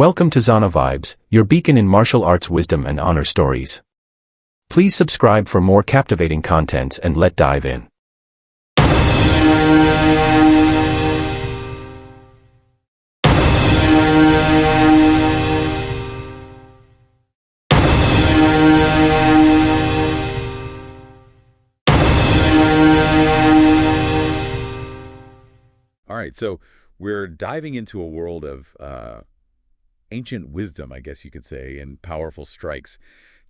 Welcome to Zana Vibes, your beacon in martial arts wisdom and honor stories. Please subscribe for more captivating contents and let's dive in. All right, so we're diving into a world of ancient wisdom, I guess you could say, and powerful strikes.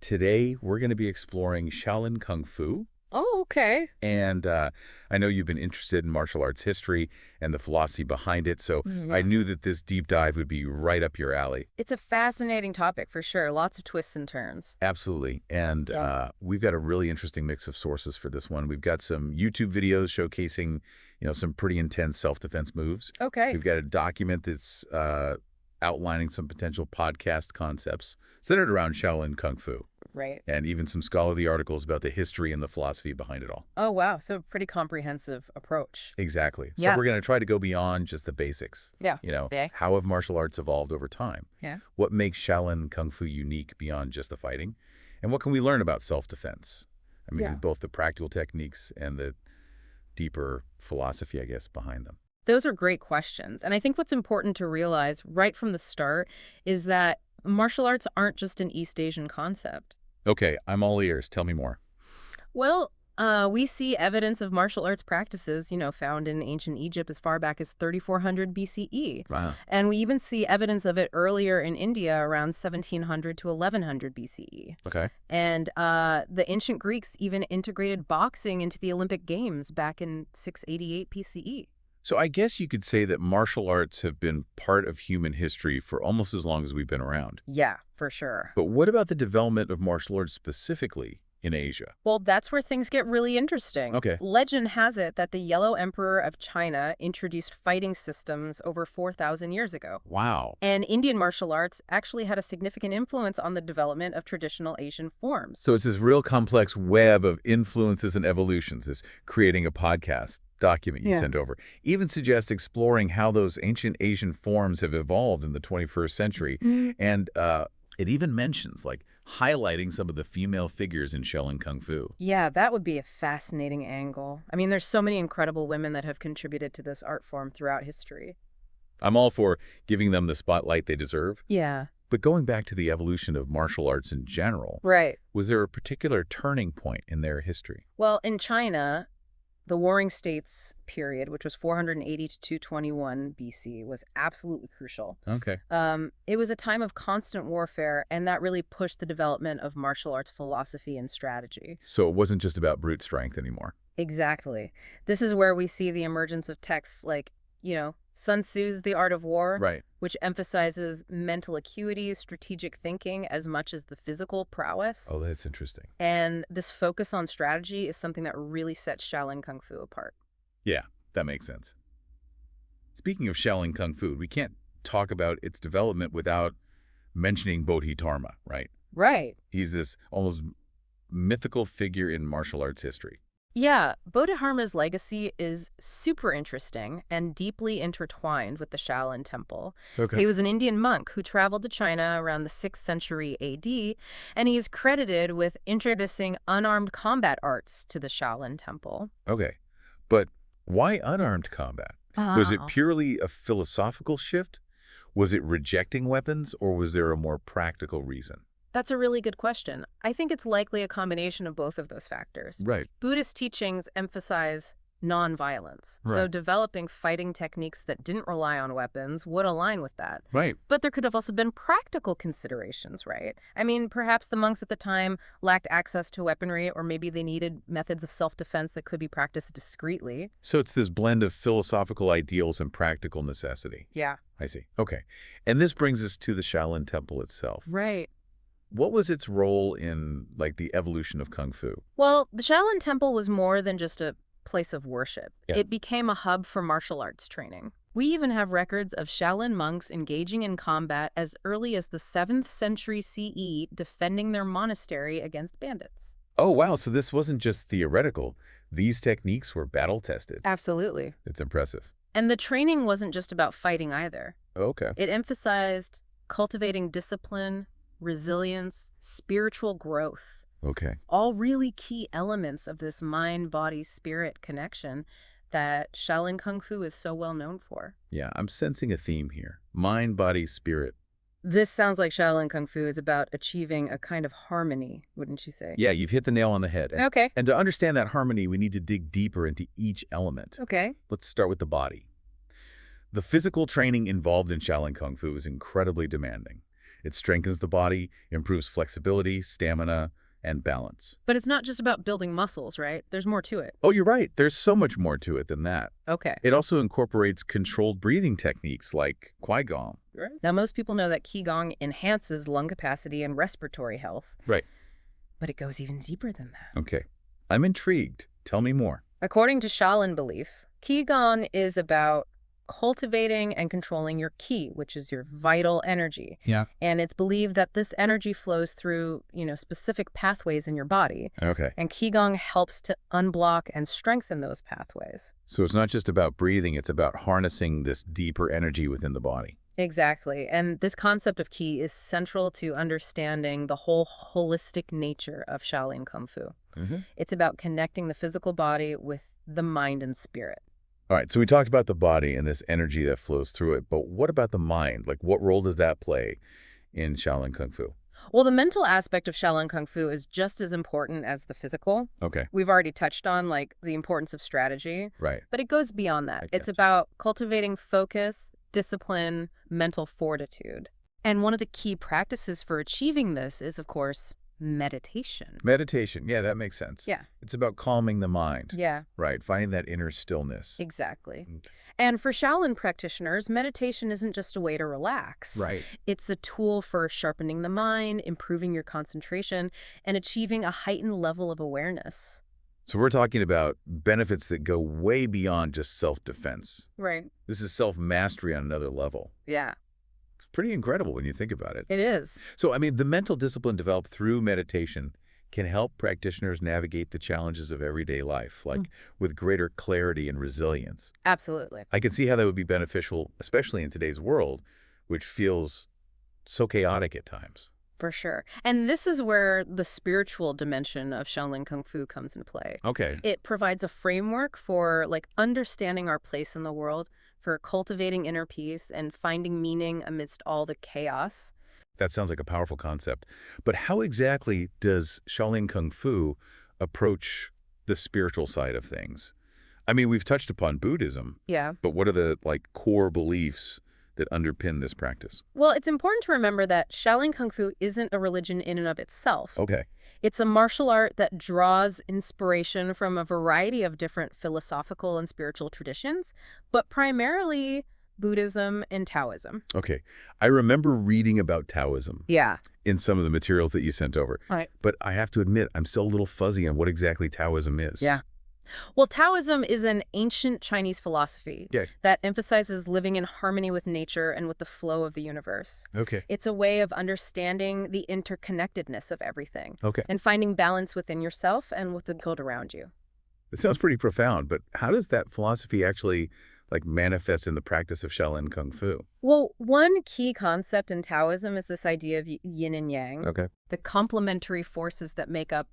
Today, we're going to be exploring Shaolin Kung Fu. Oh, okay. And I know you've been interested in martial arts history and the philosophy behind it, so I Yeah. knew that this deep dive would be right up your alley. It's a fascinating topic for sure. Lots of twists and turns. Absolutely. And Yeah. we've got a really interesting mix of sources for this one. We've got some YouTube videos showcasing, some pretty intense self-defense moves. Okay. We've got a document that's outlining some potential podcast concepts centered around Shaolin Kung Fu, Right. and even some scholarly articles about the history and the philosophy behind it all. Oh, wow. So pretty comprehensive approach. Exactly. So Yeah. we're going to try to go beyond just the basics. Yeah. Okay. How have martial arts evolved over time? Yeah. What makes Shaolin Kung Fu unique beyond just the fighting? And what can we learn about self-defense? I mean, Yeah. both the practical techniques and the deeper philosophy, I guess, behind them. Those are great questions. And I think what's important to realize right from the start is that martial arts aren't just an East Asian concept. Okay, I'm all ears. Tell me more. Well, we see evidence of martial arts practices, found in ancient Egypt as far back as 3400 BCE. Wow. And we even see evidence of it earlier in India around 1700 to 1100 BCE. Okay. And the ancient Greeks even integrated boxing into the Olympic Games back in 688 BCE. So I guess you could say that martial arts have been part of human history for almost as long as we've been around. Yeah, for sure. But what about the development of martial arts specifically in Asia? Well, that's where things get really interesting. Okay. Legend has it that the Yellow Emperor of China introduced fighting systems over 4,000 years ago. Wow. And Indian martial arts actually had a significant influence on the development of traditional Asian forms. So it's this real complex web of influences and evolutions, this creating a podcast document you send over. Even suggests exploring how those ancient Asian forms have evolved in the 21st century. And it even mentions, highlighting some of the female figures in Shaolin Kung Fu. Yeah, that would be a fascinating angle. I mean, there's so many incredible women that have contributed to this art form throughout history. I'm all for giving them the spotlight they deserve. Yeah. But going back to the evolution of martial arts in general, Right. was there a particular turning point in their history? Well, in China, the Warring States period, which was 480 to 221 BC, was absolutely crucial. Okay. It was a time of constant warfare, and that really pushed the development of martial arts philosophy and strategy. So it wasn't just about brute strength anymore. Exactly. This is where we see the emergence of texts like, Sun Tzu's The Art of War, Right. which emphasizes mental acuity, strategic thinking, as much as the physical prowess. Oh, that's interesting. And this focus on strategy is something that really sets Shaolin Kung Fu apart. Yeah, that makes sense. Speaking of Shaolin Kung Fu, we can't talk about its development without mentioning Bodhidharma, right? Right. He's this almost mythical figure in martial arts history. Yeah, Bodhidharma's legacy is super interesting and deeply intertwined with the Shaolin Temple. Okay. He was an Indian monk who traveled to China around the 6th century AD, and he is credited with introducing unarmed combat arts to the Shaolin Temple. Okay. But why unarmed combat? Was it purely a philosophical shift? Was it rejecting weapons, or was there a more practical reason? That's a really good question. I think it's likely a combination of both of those factors. Right. Buddhist teachings emphasize nonviolence, so Right. developing fighting techniques that didn't rely on weapons would align with that. Right. But there could have also been practical considerations, right? I mean, perhaps the monks at the time lacked access to weaponry, or maybe they needed methods of self-defense that could be practiced discreetly. So it's this blend of philosophical ideals and practical necessity. Yeah. I see. Okay. And this brings us to the Shaolin Temple itself. Right. What was its role in, the evolution of Kung Fu? Well, the Shaolin Temple was more than just a place of worship. Yeah. It became a hub for martial arts training. We even have records of Shaolin monks engaging in combat as early as the 7th century CE, defending their monastery against bandits. Oh, wow. So this wasn't just theoretical. These techniques were battle-tested. Absolutely. It's impressive. And the training wasn't just about fighting either. Okay. It emphasized cultivating discipline, resilience, spiritual growth. Okay. All really key elements of this mind-body-spirit connection that Shaolin Kung Fu is so well known for. Yeah, I'm sensing a theme here. Mind, body, spirit. This sounds like Shaolin Kung Fu is about achieving a kind of harmony, wouldn't you say? Yeah, you've hit the nail on the head. Okay. And to understand that harmony, we need to dig deeper into each element. Okay. Let's start with the body. The physical training involved in Shaolin Kung Fu is incredibly demanding. It strengthens the body, improves flexibility, stamina, and balance. But it's not just about building muscles, right? There's more to it. Oh, you're right. There's so much more to it than that. Okay. It also incorporates controlled breathing techniques like Qigong. Right. Now, most people know that Qigong enhances lung capacity and respiratory health. Right. But it goes even deeper than that. Okay. I'm intrigued. Tell me more. According to Shaolin belief, Qigong is about cultivating and controlling your qi, which is your vital energy. Yeah. And it's believed that this energy flows through, specific pathways in your body. Okay. And Qigong helps to unblock and strengthen those pathways. So it's not just about breathing, it's about harnessing this deeper energy within the body. Exactly. And this concept of qi is central to understanding the whole holistic nature of Shaolin Kung Fu. It's about connecting the physical body with the mind and spirit. All right, so we talked about the body and this energy that flows through it, but what about the mind? Like, what role does that play in Shaolin Kung Fu? Well, the mental aspect of Shaolin Kung Fu is just as important as the physical. Okay. We've already touched on, the importance of strategy. Right. But it goes beyond that. It's gotcha. about cultivating focus, discipline, mental fortitude. And one of the key practices for achieving this is, of course, meditation. Meditation, yeah, that makes sense. Yeah. It's about calming the mind. Yeah, Right, finding that inner stillness. exactly. Okay. And for Shaolin practitioners, meditation isn't just a way to relax. Right. It's a tool for sharpening the mind, improving your concentration, and achieving a heightened level of awareness. So we're talking about benefits that go way beyond just self-defense. Right. This is self-mastery on another level. Yeah, It's pretty incredible when you think about it. it is. So, the mental discipline developed through meditation can help practitioners navigate the challenges of everyday life, with greater clarity and resilience. Absolutely. I can see how that would be beneficial, especially in today's world, which feels so chaotic at times. For sure. And this is where the spiritual dimension of Shaolin Kung Fu comes into play. Okay. It provides a framework for understanding our place in the world, for cultivating inner peace and finding meaning amidst all the chaos. That sounds like a powerful concept. But how exactly does Shaolin Kung Fu approach the spiritual side of things? We've touched upon Buddhism, Yeah. but what are the core beliefs that underpin this practice? Well, it's important to remember that Shaolin Kung Fu isn't a religion in and of itself. Okay. It's a martial art that draws inspiration from a variety of different philosophical and spiritual traditions, but primarily Buddhism and Taoism. Okay. I remember reading about Taoism Yeah. in some of the materials that you sent over. Right. But I have to admit, I'm still a little fuzzy on what exactly Taoism is. Yeah. Well, Taoism is an ancient Chinese philosophy Yeah. that emphasizes living in harmony with nature and with the flow of the universe. Okay. It's a way of understanding the interconnectedness of everything Okay. and finding balance within yourself and with the world around you. It sounds pretty profound, but how does that philosophy actually manifest in the practice of Shaolin Kung Fu? Well, one key concept in Taoism is this idea of yin and yang, Okay. the complementary forces that make up,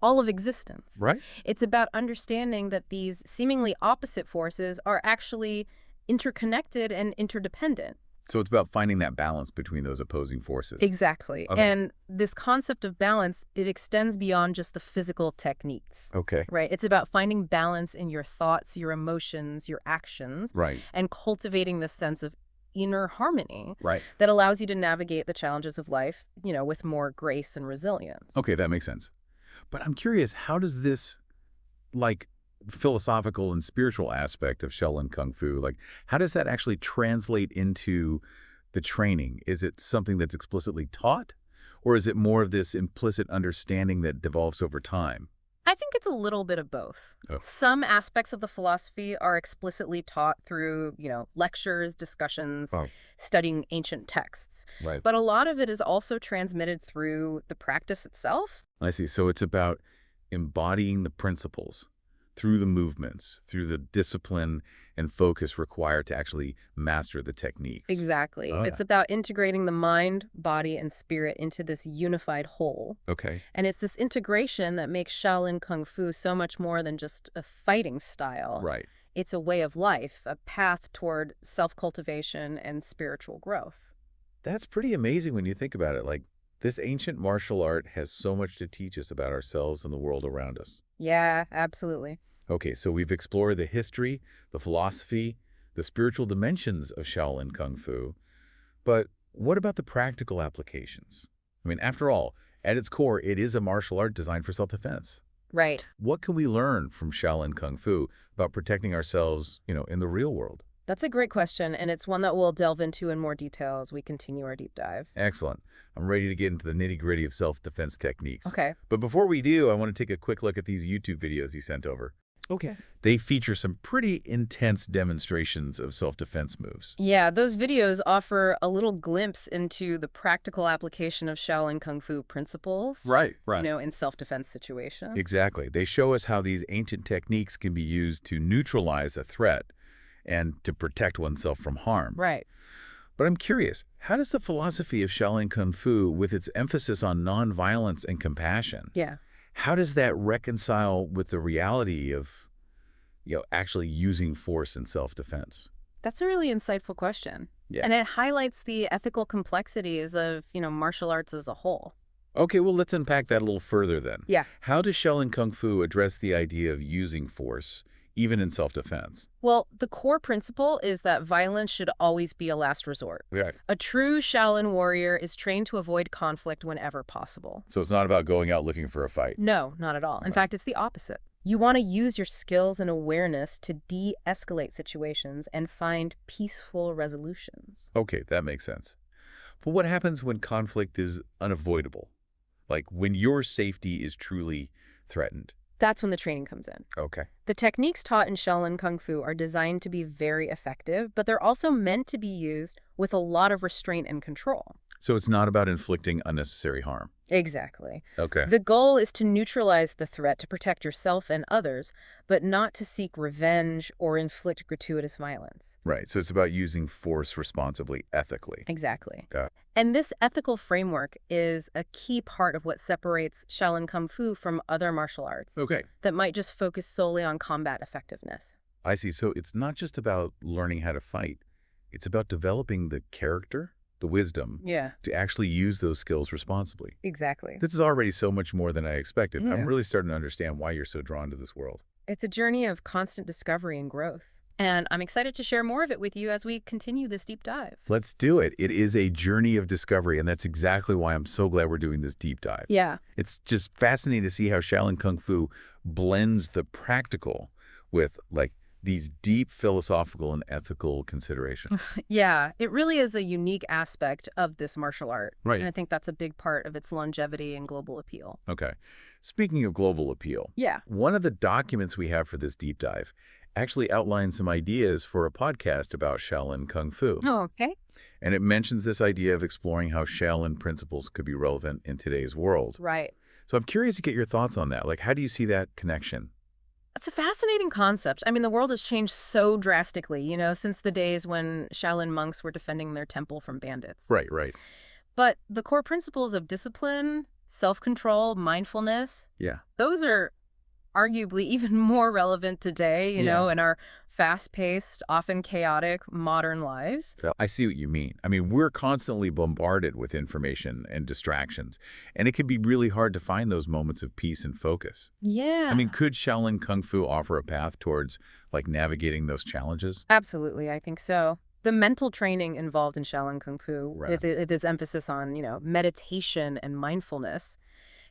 all of existence. Right. It's about understanding that these seemingly opposite forces are actually interconnected and interdependent. So it's about finding that balance between those opposing forces. Exactly. Okay. And this concept of balance, it extends beyond just the physical techniques. Okay. Right? It's about finding balance in your thoughts, your emotions, your actions, Right. and cultivating this sense of inner harmony Right. that allows you to navigate the challenges of life, with more grace and resilience. Okay, that makes sense. But I'm curious, how does this, philosophical and spiritual aspect of Shaolin Kung Fu, how does that actually translate into the training? Is it something that's explicitly taught, or is it more of this implicit understanding that develops over time? I think it's a little bit of both. Oh. Some aspects of the philosophy are explicitly taught through, lectures, discussions, Oh. studying ancient texts. Right. But a lot of it is also transmitted through the practice itself. I see. So it's about embodying the principles, through the movements, through the discipline and focus required to actually master the techniques. Exactly. Oh, It's yeah. about integrating the mind, body, and spirit into this unified whole. Okay. And it's this integration that makes Shaolin Kung Fu so much more than just a fighting style. Right. It's a way of life, a path toward self-cultivation and spiritual growth. That's pretty amazing when you think about it. Like, this ancient martial art has so much to teach us about ourselves and the world around us. Yeah, absolutely. Okay, so we've explored the history, the philosophy, the spiritual dimensions of Shaolin Kung Fu. But what about the practical applications? I mean, after all, at its core, it is a martial art designed for self-defense. Right. What can we learn from Shaolin Kung Fu about protecting ourselves, in the real world? That's a great question, and it's one that we'll delve into in more detail as we continue our deep dive. Excellent. I'm ready to get into the nitty-gritty of self-defense techniques. Okay. But before we do, I want to take a quick look at these YouTube videos he sent over. Okay. They feature some pretty intense demonstrations of self-defense moves. Yeah, those videos offer a little glimpse into the practical application of Shaolin Kung Fu principles. Right. In self-defense situations. Exactly. They show us how these ancient techniques can be used to neutralize a threat and to protect oneself from harm. Right. But I'm curious, how does the philosophy of Shaolin Kung Fu, with its emphasis on nonviolence and compassion, Yeah. how does that reconcile with the reality of, actually using force in self-defense? That's a really insightful question. Yeah. And it highlights the ethical complexities of, martial arts as a whole. Okay, well, let's unpack that a little further then. Yeah. How does Shaolin Kung Fu address the idea of using force, even in self-defense? Well, the core principle is that violence should always be a last resort. Right. A true Shaolin warrior is trained to avoid conflict whenever possible. So it's not about going out looking for a fight. No, not at all. In Right. fact, it's the opposite. You want to use your skills and awareness to de-escalate situations and find peaceful resolutions. Okay, that makes sense. But what happens when conflict is unavoidable? Like when your safety is truly threatened? That's when the training comes in. Okay. The techniques taught in Shaolin Kung Fu are designed to be very effective, but they're also meant to be used with a lot of restraint and control. So it's not about inflicting unnecessary harm. Exactly. Okay. The goal is to neutralize the threat to protect yourself and others, but not to seek revenge or inflict gratuitous violence. Right. So it's about using force responsibly, ethically. Exactly. Got it. And this ethical framework is a key part of what separates Shaolin Kung Fu from other martial arts Okay. that might just focus solely on combat effectiveness. I see. So it's not just about learning how to fight. It's about developing the character, the wisdom, Yeah, to actually use those skills responsibly. exactly. This is already so much more than I expected. Yeah. I'm really starting to understand why you're so drawn to this world. It's a journey of constant discovery and growth. And I'm excited to share more of it with you as we continue this deep dive. Let's do it. It is a journey of discovery, and that's exactly why I'm so glad we're doing this deep dive. Yeah. It's just fascinating to see how Shaolin Kung Fu blends the practical with, like, these deep philosophical and ethical considerations. Yeah, it really is a unique aspect of this martial art. Right. And I think that's a big part of its longevity and global appeal. Okay. Speaking of global appeal, Yeah. one of the documents we have for this deep dive actually outlines some ideas for a podcast about Shaolin Kung Fu. Oh, okay. And it mentions this idea of exploring how Shaolin principles could be relevant in today's world. Right. So I'm curious to get your thoughts on that. Like, how do you see that connection? It's a fascinating concept. I mean, the world has changed so drastically, since the days when Shaolin monks were defending their temple from bandits. Right. But the core principles of discipline, self-control, mindfulness, Yeah. those are arguably even more relevant today, in our fast-paced, often chaotic, modern lives. So I see what you mean. I mean, we're constantly bombarded with information and distractions, and it can be really hard to find those moments of peace and focus. Yeah. I mean, could Shaolin Kung Fu offer a path towards, like, navigating those challenges? Absolutely, I think so. The mental training involved in Shaolin Kung Fu, Right. with its emphasis on, meditation and mindfulness,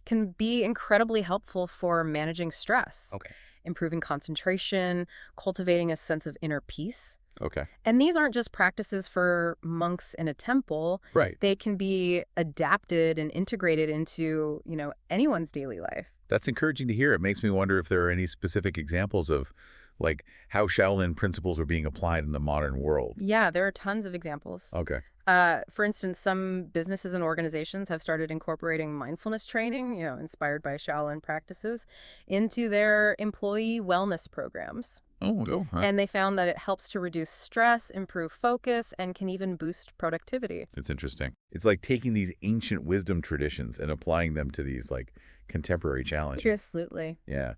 can be incredibly helpful for managing stress, Okay. improving concentration, cultivating a sense of inner peace. Okay. And these aren't just practices for monks in a temple. Right. They can be adapted and integrated into, anyone's daily life. That's encouraging to hear. It makes me wonder if there are any specific examples of, like, how Shaolin principles are being applied in the modern world. Yeah, there are tons of examples. Okay. For instance, some businesses and organizations have started incorporating mindfulness training, inspired by Shaolin practices, into their employee wellness programs. Oh, huh. And they found that it helps to reduce stress, improve focus, and can even boost productivity. It's interesting. It's like taking these ancient wisdom traditions and applying them to these like contemporary challenges. Absolutely. Yeah.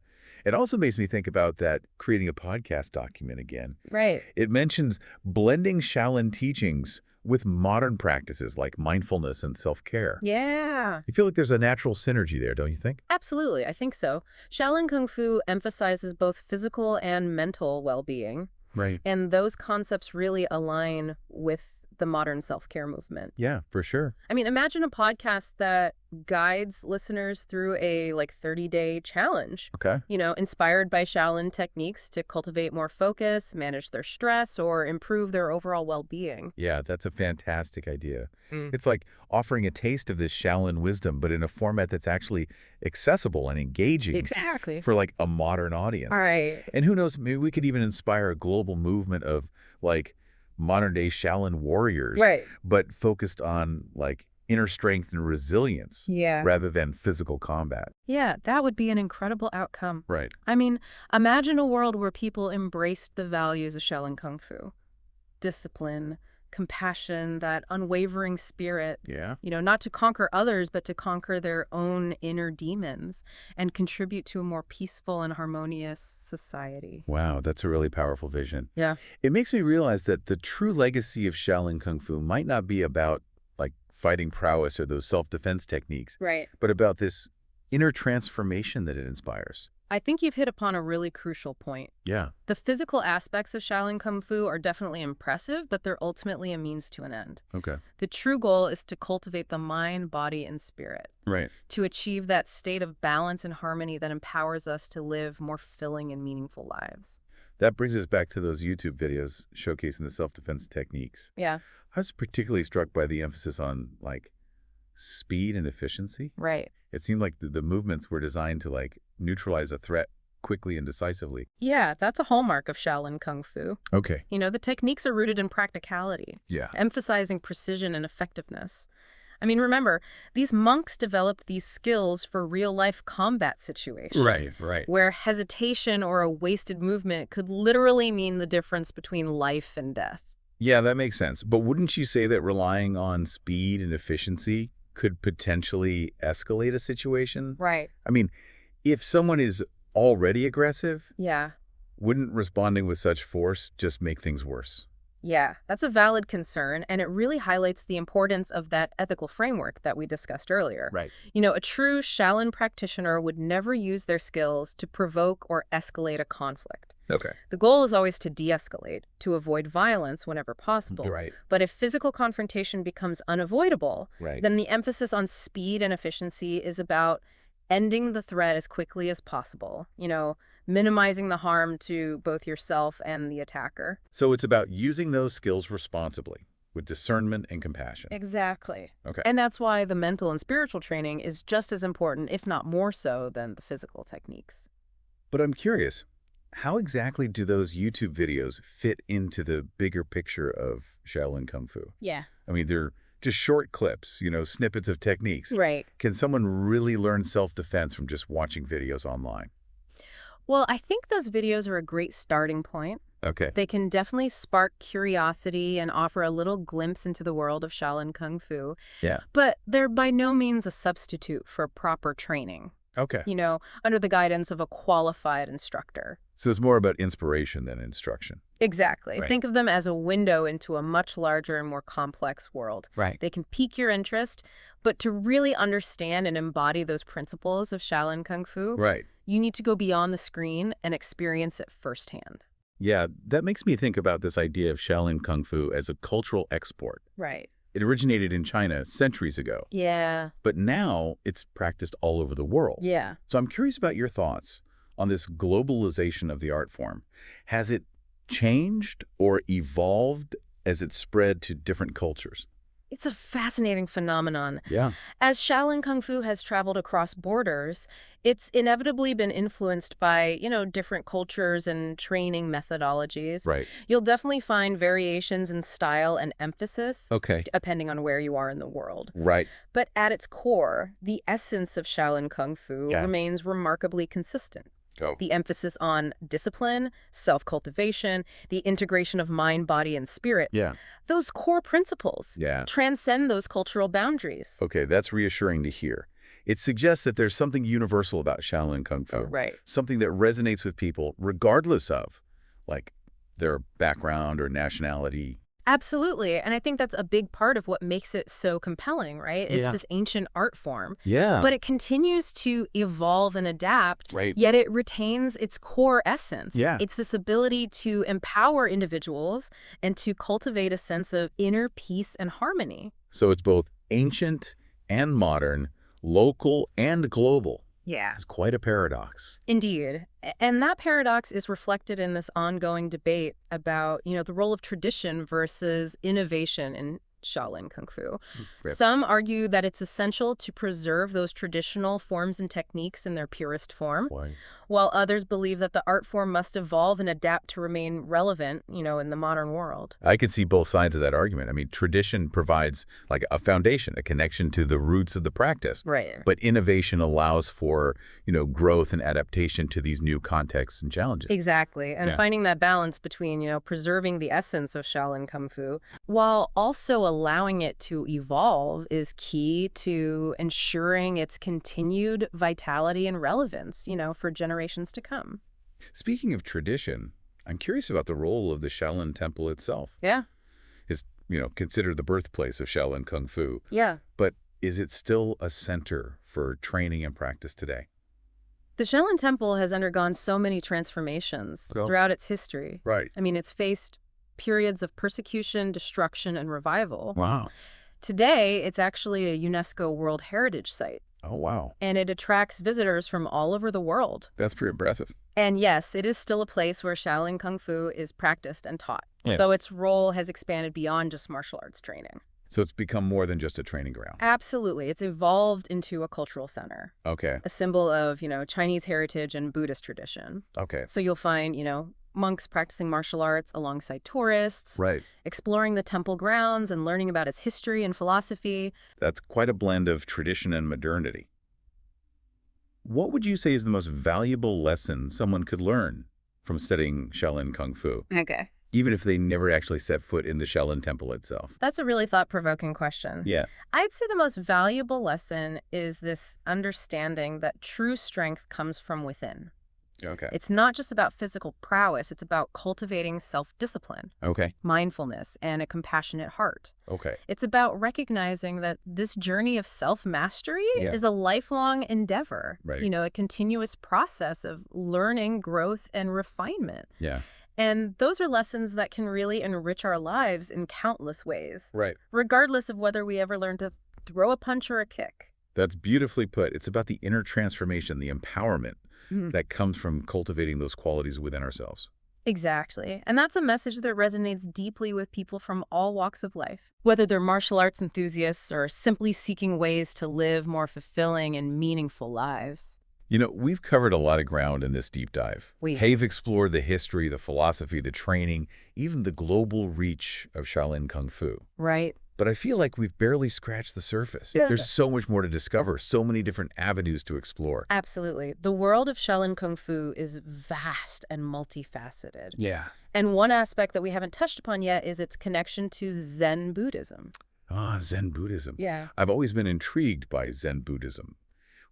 It also makes me think about that creating a podcast document again. Right. It mentions blending Shaolin teachings with modern practices like mindfulness and self-care. Yeah. You feel like there's a natural synergy there, don't you think? Absolutely, I think so. Shaolin Kung Fu emphasizes both physical and mental well-being, Right. and those concepts really align with the modern self-care movement. Yeah, for sure. I mean, imagine a podcast that guides listeners through a 30-day challenge, Okay. Inspired by Shaolin techniques to cultivate more focus, manage their stress, or improve their overall well-being. Yeah, that's a fantastic idea. Mm. It's like offering a taste of this Shaolin wisdom, but in a format that's actually accessible and engaging Exactly. for like a modern audience. All right. And who knows, maybe we could even inspire a global movement of like modern-day Shaolin warriors, Right. but focused on like inner strength and resilience Yeah. rather than physical combat. Yeah, that would be an incredible outcome. Right. I mean, imagine a world where people embraced the values of Shaolin Kung Fu. Discipline, compassion, that unwavering spirit. Yeah. Not to conquer others, but to conquer their own inner demons and contribute to a more peaceful and harmonious society. Wow, that's a really powerful vision. Yeah. It makes me realize that the true legacy of Shaolin Kung Fu might not be about like fighting prowess or those self-defense techniques, Right. but about this inner transformation that it inspires. I think you've hit upon a really crucial point. Yeah. The physical aspects of Shaolin Kung Fu are definitely impressive, but they're ultimately a means to an end. Okay. The true goal is to cultivate the mind, body, and spirit, Right. to achieve that state of balance and harmony that empowers us to live more fulfilling and meaningful lives. That brings us back to those YouTube videos showcasing the self-defense techniques. Yeah. I was particularly struck by the emphasis on like speed and efficiency. Right. It seemed like the movements were designed to like neutralize a threat quickly and decisively. Yeah, that's a hallmark of Shaolin Kung Fu. Okay. The techniques are rooted in practicality, Yeah. emphasizing precision and effectiveness. I mean, remember, these monks developed these skills for real-life combat situations. Right. Where hesitation or a wasted movement could literally mean the difference between life and death. Yeah, that makes sense. But wouldn't you say that relying on speed and efficiency could potentially escalate a situation? Right. I mean, if someone is already aggressive, Yeah. wouldn't responding with such force just make things worse? Yeah, that's a valid concern, and it really highlights the importance of that ethical framework that we discussed earlier. Right. A true Shaolin practitioner would never use their skills to provoke or escalate a conflict. Okay. The goal is always to de-escalate, to avoid violence whenever possible. Right. But if physical confrontation becomes unavoidable, Right. then the emphasis on speed and efficiency is about ending the threat as quickly as possible, minimizing the harm to both yourself and the attacker. So it's about using those skills responsibly with discernment and compassion. Exactly. Okay. And that's why the mental and spiritual training is just as important, if not more so, than the physical techniques. But I'm curious, how exactly do those YouTube videos fit into the bigger picture of Shaolin Kung Fu? Yeah. I mean, they're just short clips, snippets of techniques. Right. Can someone really learn self-defense from just watching videos online? Well, I think those videos are a great starting point. Okay. They can definitely spark curiosity and offer a little glimpse into the world of Shaolin Kung Fu. Yeah. But they're by no means a substitute for proper training, Okay. under the guidance of a qualified instructor. So it's more about inspiration than instruction. Exactly. Right. Think of them as a window into a much larger and more complex world. Right. They can pique your interest, but to really understand and embody those principles of Shaolin Kung Fu, Right. you need to go beyond the screen and experience it firsthand. Yeah, that makes me think about this idea of Shaolin Kung Fu as a cultural export. Right. It originated in China centuries ago, Yeah. but now it's practiced all over the world. Yeah. So I'm curious about your thoughts on this globalization of the art form. Has it changed or evolved as it spread to different cultures? It's a fascinating phenomenon. Yeah. As Shaolin Kung Fu has traveled across borders, it's inevitably been influenced by, different cultures and training methodologies. Right. You'll definitely find variations in style and emphasis, Okay. depending on where you are in the world. Right. But at its core, the essence of Shaolin Kung Fu Yeah. remains remarkably consistent. Oh. The emphasis on discipline, self-cultivation, the integration of mind, body, and spirit. Yeah. Those core principles Yeah. transcend those cultural boundaries. Okay, that's reassuring to hear. It suggests that there's something universal about Shaolin Kung Fu. Right. Something that resonates with people regardless of, like, their background or nationality. Absolutely. And I think that's a big part of what makes it so compelling, right? It's this ancient art form. Yeah. But it continues to evolve and adapt, Right. yet it retains its core essence. Yeah. It's this ability to empower individuals and to cultivate a sense of inner peace and harmony. So it's both ancient and modern, local and global. Yeah. It's quite a paradox. Indeed. And that paradox is reflected in this ongoing debate about, the role of tradition versus innovation in Shaolin Kung Fu. Rip. Some argue that it's essential to preserve those traditional forms and techniques in their purest form, Why? while others believe that the art form must evolve and adapt to remain relevant, in the modern world. I can see both sides of that argument. I mean, tradition provides like a foundation, a connection to the roots of the practice. Right. But innovation allows for, growth and adaptation to these new contexts and challenges. Exactly. And Yeah. finding that balance between, preserving the essence of Shaolin Kung Fu while also allowing it to evolve is key to ensuring its continued vitality and relevance, for generations to come. Speaking of tradition, I'm curious about the role of the Shaolin Temple itself. Yeah. It's, considered the birthplace of Shaolin Kung Fu. Yeah. But is it still a center for training and practice today? The Shaolin Temple has undergone so many transformations throughout its history. Right. I mean, it's faced periods of persecution, destruction, and revival. Wow. Today, it's actually a UNESCO World Heritage Site. Oh, wow. And it attracts visitors from all over the world. That's pretty impressive. And yes, it is still a place where Shaolin Kung Fu is practiced and taught, Yes. though its role has expanded beyond just martial arts training. So it's become more than just a training ground. Absolutely. It's evolved into a cultural center, Okay. a symbol of, Chinese heritage and Buddhist tradition. Okay. So you'll find, monks practicing martial arts alongside tourists, Right. exploring the temple grounds and learning about its history and philosophy. That's quite a blend of tradition and modernity. What would you say is the most valuable lesson someone could learn from studying Shaolin Kung Fu, Okay. even if they never actually set foot in the Shaolin Temple itself? That's a really thought-provoking question. Yeah. I'd say the most valuable lesson is this understanding that true strength comes from within. Okay. It's not just about physical prowess, it's about cultivating self-discipline, Okay. mindfulness, and a compassionate heart. Okay. It's about recognizing that this journey of self-mastery Yeah. is a lifelong endeavor, Right. a continuous process of learning, growth, and refinement. Yeah. And those are lessons that can really enrich our lives in countless ways, Right. regardless of whether we ever learn to throw a punch or a kick. That's beautifully put. It's about the inner transformation, the empowerment that comes from cultivating those qualities within ourselves. Exactly. And that's a message that resonates deeply with people from all walks of life, whether they're martial arts enthusiasts or simply seeking ways to live more fulfilling and meaningful lives. We've covered a lot of ground in this deep dive. We We've explored the history, the philosophy, the training, even the global reach of Shaolin Kung Fu. Right. But I feel like we've barely scratched the surface. Yeah. There's so much more to discover, so many different avenues to explore. Absolutely. The world of Shaolin Kung Fu is vast and multifaceted. Yeah. And one aspect that we haven't touched upon yet is its connection to Zen Buddhism. Ah, Zen Buddhism. Yeah. I've always been intrigued by Zen Buddhism,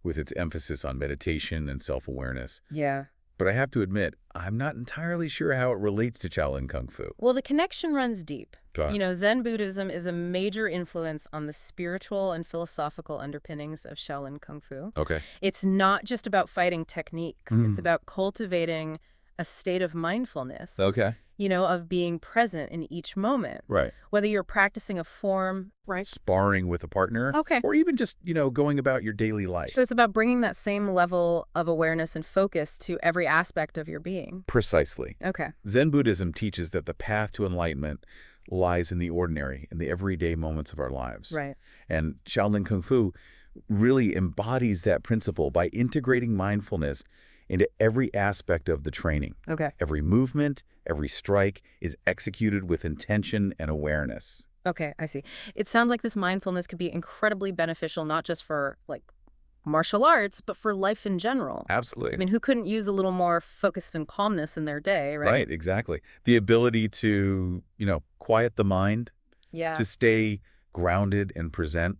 with its emphasis on meditation and self-awareness. Yeah. But I have to admit, I'm not entirely sure how it relates to Shaolin Kung Fu. Well, the connection runs deep. Okay. Zen Buddhism is a major influence on the spiritual and philosophical underpinnings of Shaolin Kung Fu. Okay. It's not just about fighting techniques. It's about cultivating a state of mindfulness, Okay. of being present in each moment. Right. Whether you're practicing a form, right? Sparring with a partner. Okay. Or even just, going about your daily life. So it's about bringing that same level of awareness and focus to every aspect of your being. Precisely. Okay. Zen Buddhism teaches that the path to enlightenment lies in the ordinary, in the everyday moments of our lives. Right. And Shaolin Kung Fu really embodies that principle by integrating mindfulness into every aspect of the training. Okay. Every movement, every strike is executed with intention and awareness. Okay, I see. It sounds like this mindfulness could be incredibly beneficial, not just for like martial arts, but for life in general. Absolutely. I mean, who couldn't use a little more focus and calmness in their day, right? Right, exactly. The ability to, quiet the mind, Yeah. to stay grounded and present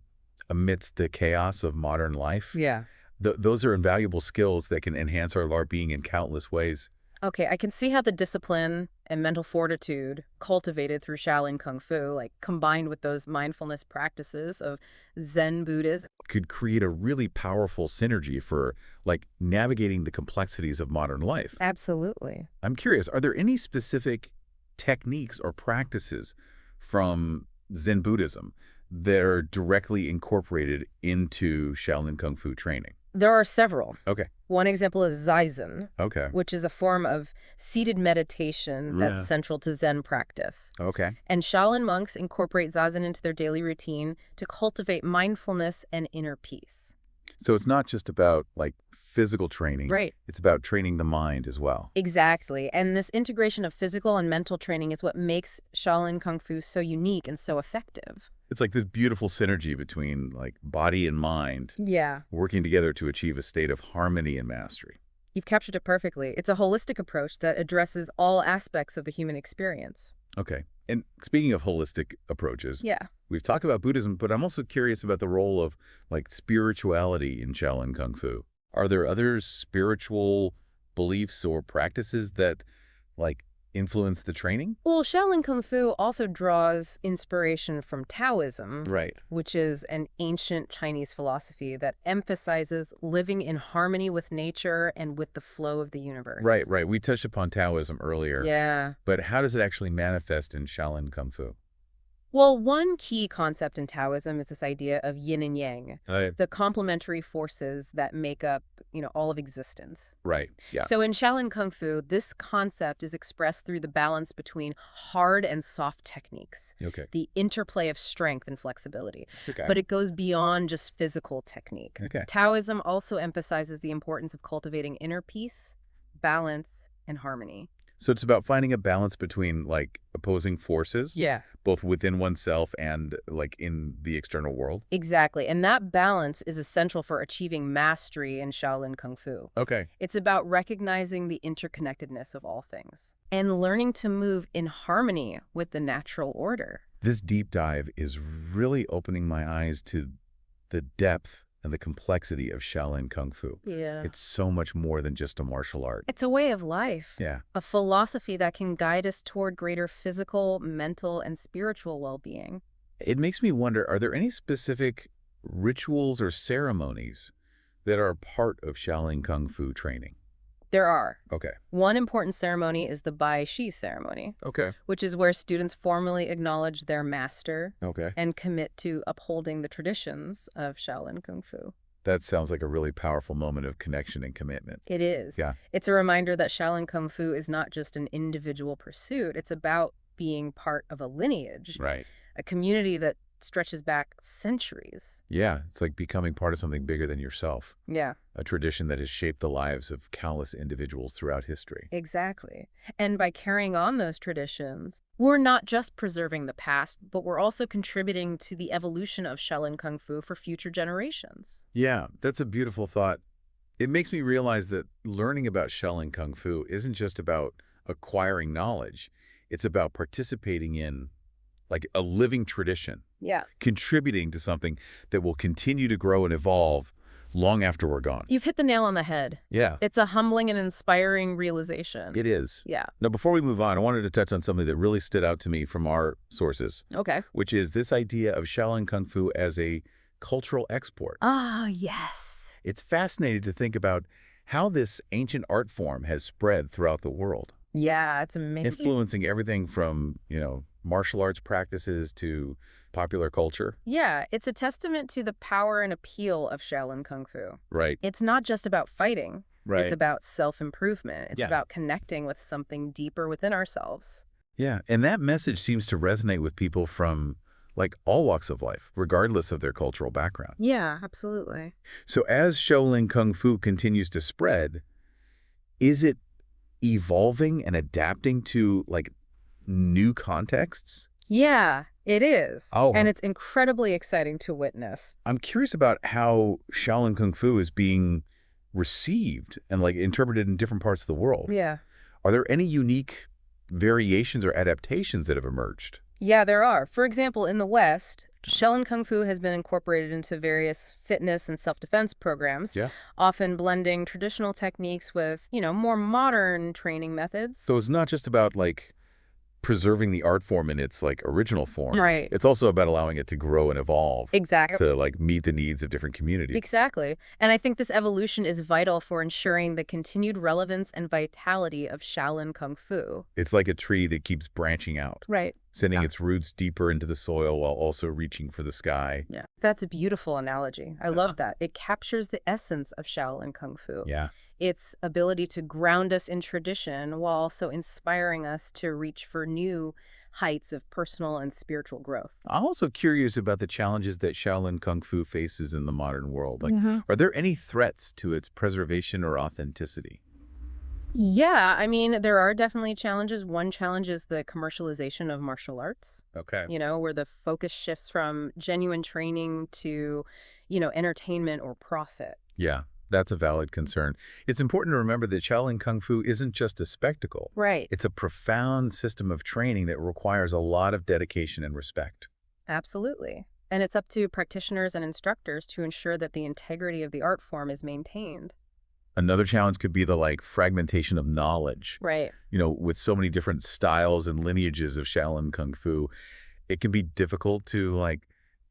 amidst the chaos of modern life. Yeah. Those are invaluable skills that can enhance our being in countless ways. Okay, I can see how the discipline and mental fortitude cultivated through Shaolin Kung Fu, like combined with those mindfulness practices of Zen Buddhism. Could create a really powerful synergy for, like, navigating the complexities of modern life. Absolutely. I'm curious, are there any specific techniques or practices from Zen Buddhism that are directly incorporated into Shaolin Kung Fu training? There are several. Okay. One example is Zazen, Okay. which is a form of seated meditation Yeah. that's central to Zen practice. Okay. And Shaolin monks incorporate Zazen into their daily routine to cultivate mindfulness and inner peace. So it's not just about, like, physical training. Right. It's about training the mind as well. Exactly. And this integration of physical and mental training is what makes Shaolin Kung Fu so unique and so effective. It's like this beautiful synergy between, like, body and mind Yeah. working together to achieve a state of harmony and mastery. You've captured it perfectly. It's a holistic approach that addresses all aspects of the human experience. Okay. And speaking of holistic approaches, Yeah. we've talked about Buddhism, but I'm also curious about the role of, like, spirituality in Shaolin Kung Fu. Are there other spiritual beliefs or practices that, like, influence the training? Well, Shaolin Kung Fu also draws inspiration from Taoism, Right. which is an ancient Chinese philosophy that emphasizes living in harmony with nature and with the flow of the universe. Right, right. We touched upon Taoism earlier. Yeah. But how does it actually manifest in Shaolin Kung Fu? Well, one key concept in Taoism is this idea of yin and yang, the complementary forces that make up, all of existence. Right, yeah. So in Shaolin Kung Fu, this concept is expressed through the balance between hard and soft techniques, Okay. the interplay of strength and flexibility. Okay. But it goes beyond just physical technique. Okay. Taoism also emphasizes the importance of cultivating inner peace, balance, and harmony. So it's about finding a balance between, like, opposing forces, Yeah. both within oneself and, like, in the external world. Exactly. And that balance is essential for achieving mastery in Shaolin Kung Fu. Okay. It's about recognizing the interconnectedness of all things and learning to move in harmony with the natural order. This deep dive is really opening my eyes to the depth and the complexity of Shaolin Kung Fu. Yeah. It's so much more than just a martial art. It's a way of life. Yeah. A philosophy that can guide us toward greater physical, mental, and spiritual well-being. It makes me wonder, are there any specific rituals or ceremonies that are part of Shaolin Kung Fu training? There are. Okay. One important ceremony is the Bai Shi ceremony, Okay. which is where students formally acknowledge their master Okay. and commit to upholding the traditions of Shaolin Kung Fu. That sounds like a really powerful moment of connection and commitment. It is. Yeah. It's a reminder that Shaolin Kung Fu is not just an individual pursuit. It's about being part of a lineage, Right. a community that stretches back centuries. Yeah. It's like becoming part of something bigger than yourself. Yeah, A tradition that has shaped the lives of countless individuals throughout history. exactly. And by carrying on those traditions, we're not just preserving the past, but we're also contributing to the evolution of Shaolin Kung Fu for future generations. Yeah, that's a beautiful thought. It makes me realize that learning about Shaolin Kung Fu isn't just about acquiring knowledge. It's about participating in, like, a living tradition, Yeah. contributing to something that will continue to grow and evolve long after we're gone. You've hit the nail on the head. Yeah, It's a humbling and inspiring realization. it is. Yeah. Now, before we move on, I wanted to touch on something that really stood out to me from our sources, Okay. which is this idea of Shaolin Kung Fu as a cultural export. Ah, yes. It's fascinating to think about how this ancient art form has spread throughout the world, Yeah, it's amazing. influencing everything from, martial arts practices to popular culture. Yeah, it's a testament to the power and appeal of Shaolin Kung Fu. Right. It's not just about fighting. Right. It's about self-improvement. It's Yeah. about connecting with something deeper within ourselves. Yeah, and that message seems to resonate with people from like all walks of life, regardless of their cultural background. Yeah, absolutely. So as Shaolin Kung Fu continues to spread, is it evolving and adapting to like new contexts? Yeah, it is. Oh, And it's incredibly exciting to witness. I'm curious about how Shaolin Kung Fu is being received and like interpreted in different parts of the world. Yeah. Are there any unique variations or adaptations that have emerged? Yeah, there are. For example, in the West, Shaolin Kung Fu has been incorporated into various fitness and self-defense programs, Yeah. often blending traditional techniques with, more modern training methods. So it's not just about like preserving the art form in its like original form. Right. It's also about allowing it to grow and evolve Exactly. to like meet the needs of different communities. Exactly. And I think this evolution is vital for ensuring the continued relevance and vitality of Shaolin Kung Fu. It's like a tree that keeps branching out, Right. sending its roots deeper into the soil while also reaching for the sky. Yeah. That's a beautiful analogy. I love that. It captures the essence of Shaolin Kung Fu. Yeah. Its ability to ground us in tradition while also inspiring us to reach for new heights of personal and spiritual growth. I'm also curious about the challenges that Shaolin Kung Fu faces in the modern world. Like, Mm-hmm. are there any threats to its preservation or authenticity? Yeah, I mean, there are definitely challenges. One challenge is the commercialization of martial arts, Okay. where the focus shifts from genuine training to, entertainment or profit. Yeah, that's a valid concern. It's important to remember that Shaolin Kung Fu isn't just a spectacle. Right. It's a profound system of training that requires a lot of dedication and respect. Absolutely. And it's up to practitioners and instructors to ensure that the integrity of the art form is maintained. Another challenge could be the like fragmentation of knowledge. Right. With so many different styles and lineages of Shaolin Kung Fu, it can be difficult to like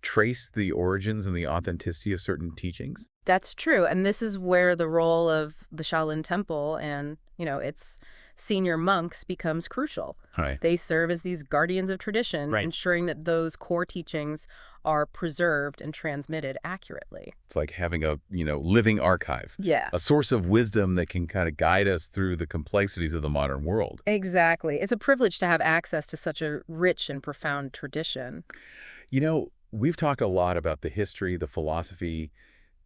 trace the origins and the authenticity of certain teachings. That's true. And this is where the role of the Shaolin Temple and, its senior monks becomes crucial. Right. They serve as these guardians of tradition, Right. ensuring that those core teachings are preserved and transmitted accurately. It's like having a, living archive, Yeah. a source of wisdom that can kind of guide us through the complexities of the modern world. Exactly. It's a privilege to have access to such a rich and profound tradition. We've talked a lot about the history, the philosophy,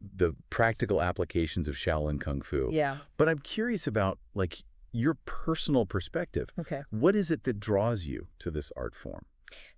the practical applications of Shaolin Kung Fu. Yeah. But I'm curious about like your personal perspective. Okay. What is it that draws you to this art form?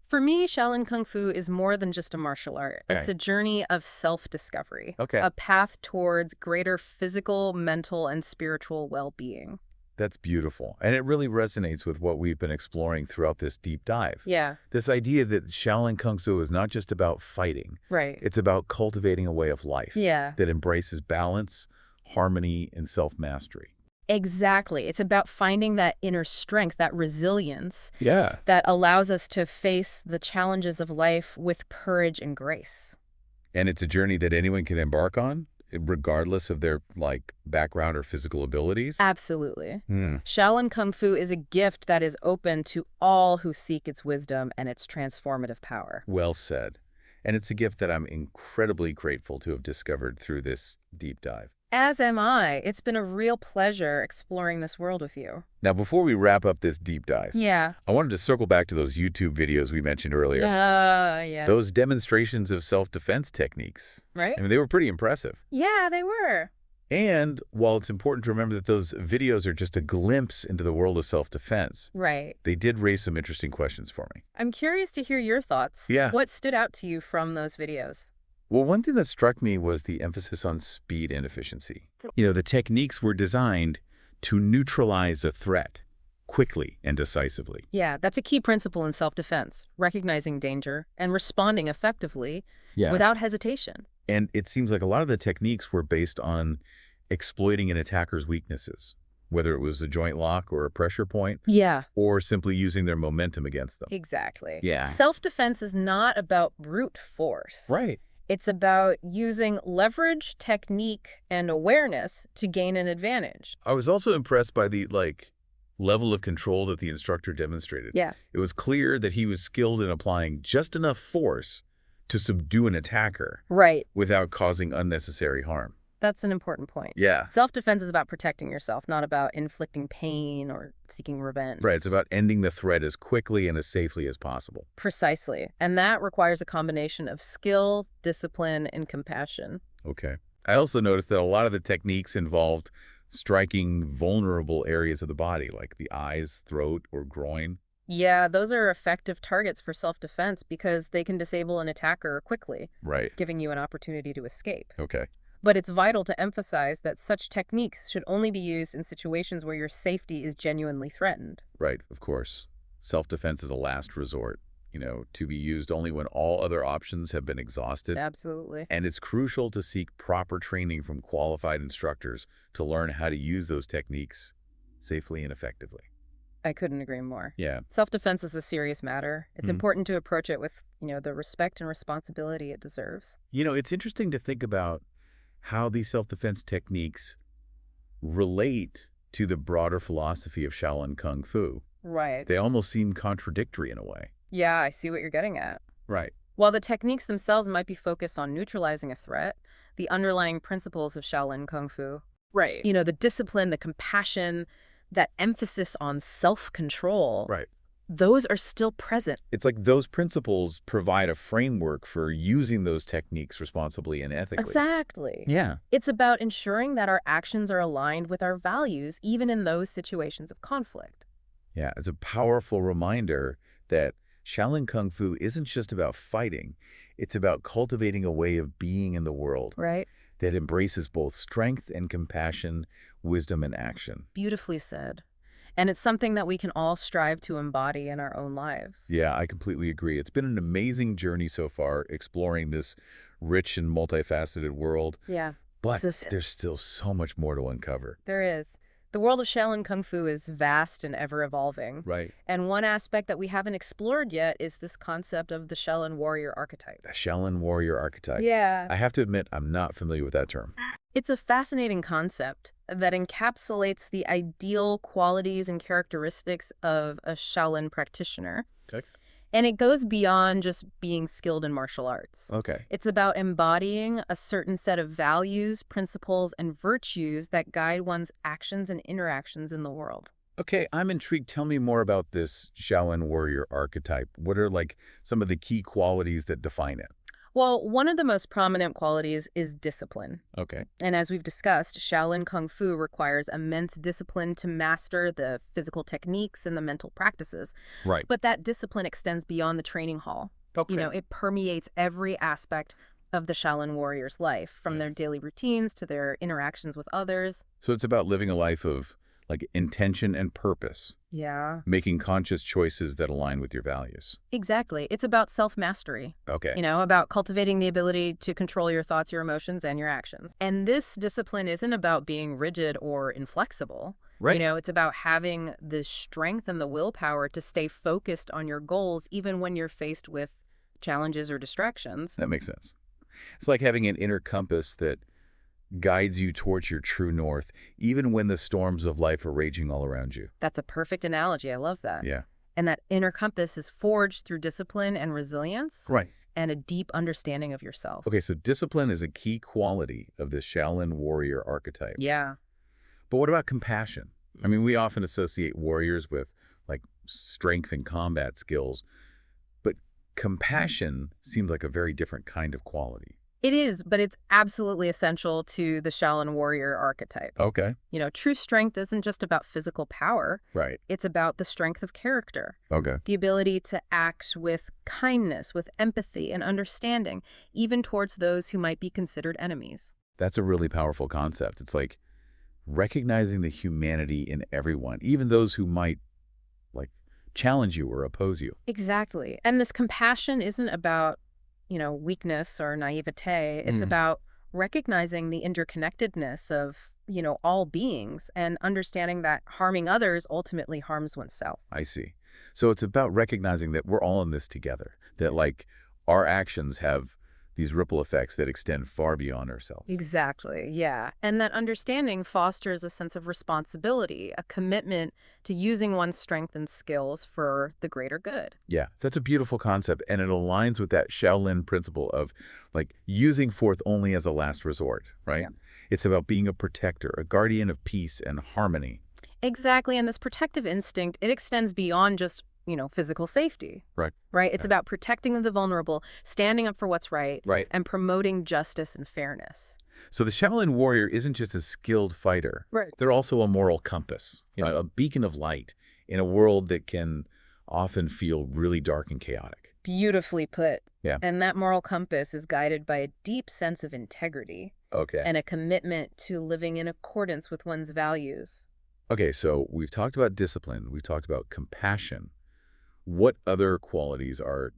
For me, Shaolin Kung Fu is more than just a martial art. Okay. It's a journey of self-discovery. Okay. A path towards greater physical, mental, and spiritual well-being. That's beautiful. And it really resonates with what we've been exploring throughout this deep dive. Yeah. This idea that Shaolin Kung Fu is not just about fighting. Right. It's about cultivating a way of life Yeah. that embraces balance, harmony, and self-mastery. Exactly. It's about finding that inner strength, that resilience Yeah. that allows us to face the challenges of life with courage and grace. And it's a journey that anyone can embark on, regardless of their like background or physical abilities. Absolutely. Hmm. Shaolin Kung Fu is a gift that is open to all who seek its wisdom and its transformative power. Well said. And it's a gift that I'm incredibly grateful to have discovered through this deep dive. As am I. It's been a real pleasure exploring this world with you. Now, before we wrap up this deep dive, Yeah. I wanted to circle back to those YouTube videos we mentioned earlier. Yeah. Those demonstrations of self-defense techniques. Right? I mean, they were pretty impressive. Yeah, they were. And while it's important to remember that those videos are just a glimpse into the world of self-defense, Right. they did raise some interesting questions for me. I'm curious to hear your thoughts. Yeah. What stood out to you from those videos? Well, one thing that struck me was the emphasis on speed and efficiency. The techniques were designed to neutralize a threat quickly and decisively. Yeah, that's a key principle in self-defense, recognizing danger and responding effectively Yeah. without hesitation. And it seems like a lot of the techniques were based on exploiting an attacker's weaknesses, whether it was a joint lock or a pressure point, Yeah, or simply using their momentum against them. exactly. Yeah. Self-defense is not about brute force. Right. It's about using leverage, technique, and awareness to gain an advantage. I was also impressed by the level of control that the instructor demonstrated. Yeah. It was clear that he was skilled in applying just enough force to subdue an attacker Right. without causing unnecessary harm. That's an important point. Yeah. Self-defense is about protecting yourself, not about inflicting pain or seeking revenge. Right. It's about ending the threat as quickly and as safely as possible. Precisely. And that requires a combination of skill, discipline, and compassion. Okay. I also noticed that a lot of the techniques involved striking vulnerable areas of the body, like the eyes, throat, or groin. Yeah, those are effective targets for self-defense because they can disable an attacker quickly, Right. giving you an opportunity to escape. Okay. But it's vital to emphasize that such techniques should only be used in situations where your safety is genuinely threatened. Right. Of course. Self-defense is a last resort, to be used only when all other options have been exhausted. Absolutely. And it's crucial to seek proper training from qualified instructors to learn how to use those techniques safely and effectively. I couldn't agree more. Yeah. Self-defense is a serious matter. It's Mhm. important to approach it with, the respect and responsibility it deserves. It's interesting to think about how these self-defense techniques relate to the broader philosophy of Shaolin Kung Fu. Right. They almost seem contradictory in a way. Yeah, I see what you're getting at. Right. While the techniques themselves might be focused on neutralizing a threat, the underlying principles of Shaolin Kung Fu, Right. the discipline, the compassion, that emphasis on self-control, Right. those are still present. It's like those principles provide a framework for using those techniques responsibly and ethically. Exactly. Yeah. It's about ensuring that our actions are aligned with our values, even in those situations of conflict. Yeah, it's a powerful reminder that Shaolin Kung Fu isn't just about fighting. It's about cultivating a way of being in the world Right? that embraces both strength and compassion, wisdom and action. Beautifully said. And it's something that we can all strive to embody in our own lives. Yeah, I completely agree. It's been an amazing journey so far exploring this rich and multifaceted world, Yeah, but So sad. there's still so much more to uncover. there is. The world of Shaolin Kung Fu is vast and ever-evolving. Right. And one aspect that we haven't explored yet is this concept of the Shaolin warrior archetype. The Shaolin warrior archetype. Yeah. I have to admit, I'm not familiar with that term. It's a fascinating concept that encapsulates the ideal qualities and characteristics of a Shaolin practitioner. Okay. And it goes beyond just being skilled in martial arts. Okay. It's about embodying a certain set of values, principles, and virtues that guide one's actions and interactions in the world. Okay, I'm intrigued. Tell me more about this Shaolin warrior archetype. What are some of the key qualities that define it? Well, one of the most prominent qualities is discipline. Okay. And as we've discussed, Shaolin Kung Fu requires immense discipline to master the physical techniques and the mental practices. Right. But that discipline extends beyond the training hall. Okay. It permeates every aspect of the Shaolin warrior's life, from their daily routines to their interactions with others. So it's about living a life of intention and purpose, Yeah. making conscious choices that align with your values. Exactly. It's about self-mastery. Okay. About cultivating the ability to control your thoughts, your emotions, and your actions. And this discipline isn't about being rigid or inflexible. Right. It's about having the strength and the willpower to stay focused on your goals, even when you're faced with challenges or distractions. That makes sense. It's like having an inner compass that guides you towards your true north, even when the storms of life are raging all around you. That's a perfect analogy. I love that. Yeah. And that inner compass is forged through discipline and resilience. Right. And a deep understanding of yourself. Okay, so discipline is a key quality of the Shaolin warrior archetype. Yeah. But what about compassion? I mean, we often associate warriors with strength and combat skills, but compassion seems like a very different kind of quality. It is, but it's absolutely essential to the Shaolin warrior archetype. Okay. True strength isn't just about physical power. Right. It's about the strength of character, Okay. the ability to act with kindness, with empathy and understanding, even towards those who might be considered enemies. That's a really powerful concept. It's like recognizing the humanity in everyone, even those who might challenge you or oppose you. Exactly. And this compassion isn't about weakness or naivete. It's about recognizing the interconnectedness of, all beings and understanding that harming others ultimately harms oneself. I see. So it's about recognizing that we're all in this together, that our actions have these ripple effects that extend far beyond ourselves. Exactly, yeah. And that understanding fosters a sense of responsibility, a commitment to using one's strength and skills for the greater good. Yeah, that's a beautiful concept, and it aligns with that Shaolin principle of using force only as a last resort, right? Yeah. It's about being a protector, a guardian of peace and harmony. Exactly, and this protective instinct, it extends beyond just, physical safety. Right. Right? It's about protecting the vulnerable, standing up for what's right, Right. and promoting justice and fairness. So the Shaolin warrior isn't just a skilled fighter. Right. They're also a moral compass, a beacon of light in a world that can often feel really dark and chaotic. Beautifully put. Yeah. And that moral compass is guided by a deep sense of integrity Okay. and a commitment to living in accordance with one's values. Okay, so we've talked about discipline. We've talked about compassion. What other qualities are,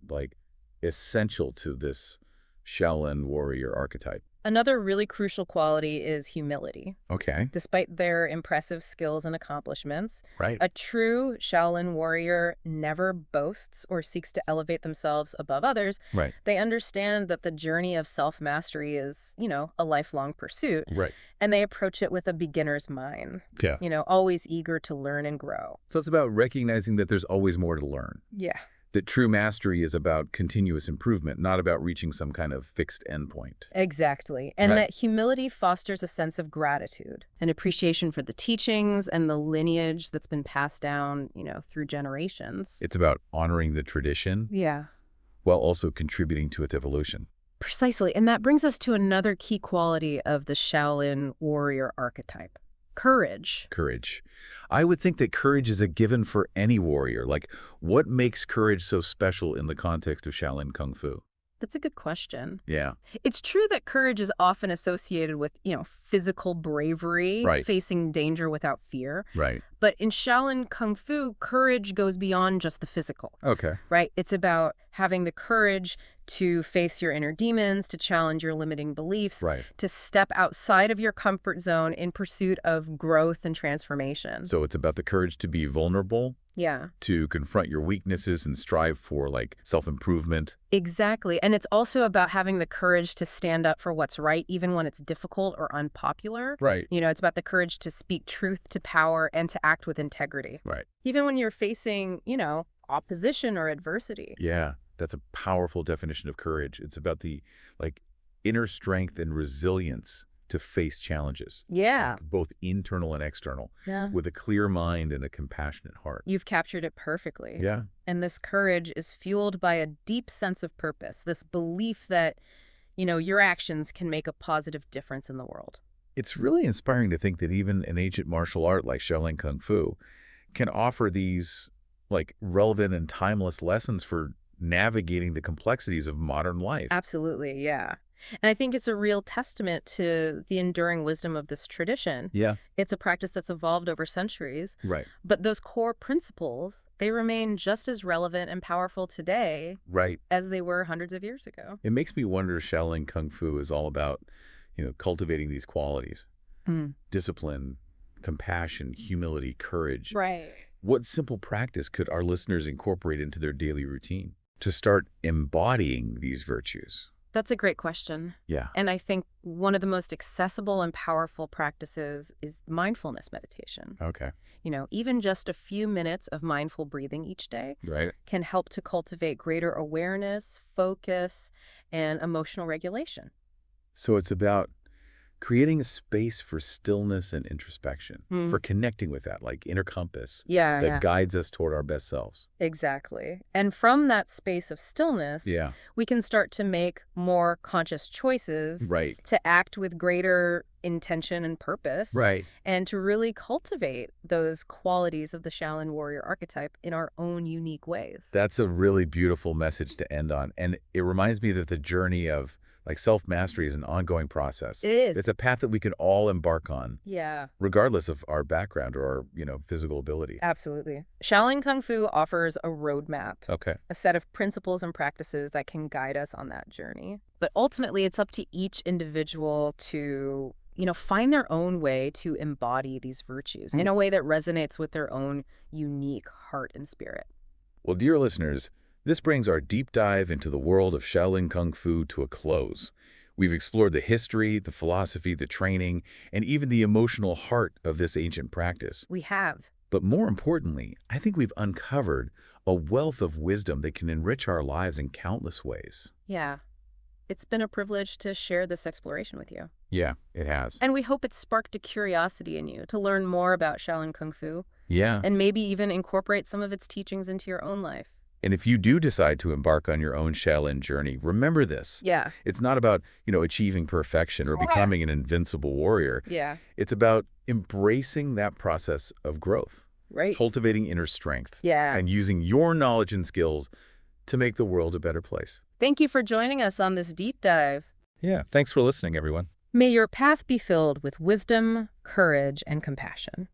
essential to this Shaolin warrior archetype? Another really crucial quality is humility. Okay. Despite their impressive skills and accomplishments, Right. a true Shaolin warrior never boasts or seeks to elevate themselves above others. Right. They understand that the journey of self-mastery is, a lifelong pursuit, Right. and they approach it with a beginner's mind, Yeah. always eager to learn and grow. So it's about recognizing that there's always more to learn. Yeah. That true mastery is about continuous improvement, not about reaching some kind of fixed endpoint. Exactly. And Right. that humility fosters a sense of gratitude, an appreciation for the teachings and the lineage that's been passed down, through generations. It's about honoring the tradition Yeah. while also contributing to its evolution. Precisely. And that brings us to another key quality of the Shaolin warrior archetype: courage. Courage. I would think that courage is a given for any warrior. What makes courage so special in the context of Shaolin Kung Fu? That's a good question. Yeah. It's true that courage is often associated with, physical bravery, Right. facing danger without fear. Right. But in Shaolin Kung Fu, courage goes beyond just the physical. Okay. Right? It's about having the courage to face your inner demons, to challenge your limiting beliefs, Right. to step outside of your comfort zone in pursuit of growth and transformation. So it's about the courage to be vulnerable, Yeah, to confront your weaknesses and strive for self-improvement. exactly. And it's also about having the courage to stand up for what's right, even when it's difficult or unpopular. Right. It's about the courage to speak truth to power and to act with integrity. Right. Even when you're facing, opposition or adversity. Yeah. That's a powerful definition of courage. It's about the inner strength and resilience to face challenges, Yeah. both internal and external, Yeah. with a clear mind and a compassionate heart. You've captured it perfectly. Yeah. And this courage is fueled by a deep sense of purpose, this belief that, your actions can make a positive difference in the world. It's really inspiring to think that even an ancient martial art like Shaolin Kung Fu can offer these relevant and timeless lessons for navigating the complexities of modern life. Absolutely, yeah. And I think it's a real testament to the enduring wisdom of this tradition. Yeah. It's a practice that's evolved over centuries, Right. but those core principles, they remain just as relevant and powerful today Right. as they were hundreds of years ago. It makes me wonder if Shaolin Kung Fu is all about, cultivating these qualities. Discipline, compassion, humility, courage. Right. What simple practice could our listeners incorporate into their daily routine to start embodying these virtues? That's a great question. Yeah. And I think one of the most accessible and powerful practices is mindfulness meditation. Okay. Even just a few minutes of mindful breathing each day Right. can help to cultivate greater awareness, focus, and emotional regulation. So it's about creating a space for stillness and introspection, for connecting with that, inner compass that guides us toward our best selves. Exactly. And from that space of stillness, Yeah. we can start to make more conscious choices, Right. to act with greater intention and purpose, Right. and to really cultivate those qualities of the Shaolin warrior archetype in our own unique ways. That's a really beautiful message to end on. And it reminds me that the journey of self-mastery is an ongoing process. It is. It's a path that we can all embark on, Yeah, regardless of our background or our, physical ability. absolutely. Shaolin Kung Fu offers a roadmap, Okay. a set of principles and practices that can guide us on that journey. But ultimately, it's up to each individual to, find their own way to embody these virtues in a way that resonates with their own unique heart and spirit. Well, dear listeners, this brings our deep dive into the world of Shaolin Kung Fu to a close. We've explored the history, the philosophy, the training, and even the emotional heart of this ancient practice. We have. But more importantly, I think we've uncovered a wealth of wisdom that can enrich our lives in countless ways. Yeah. It's been a privilege to share this exploration with you. Yeah, it has. And we hope it sparked a curiosity in you to learn more about Shaolin Kung Fu Yeah. and maybe even incorporate some of its teachings into your own life. And if you do decide to embark on your own Shaolin journey, remember this. Yeah. It's not about, achieving perfection or becoming an invincible warrior. Yeah. It's about embracing that process of growth, Right. cultivating inner strength, Yeah. and using your knowledge and skills to make the world a better place. Thank you for joining us on this deep dive. Yeah, thanks for listening, everyone. May your path be filled with wisdom, courage, and compassion.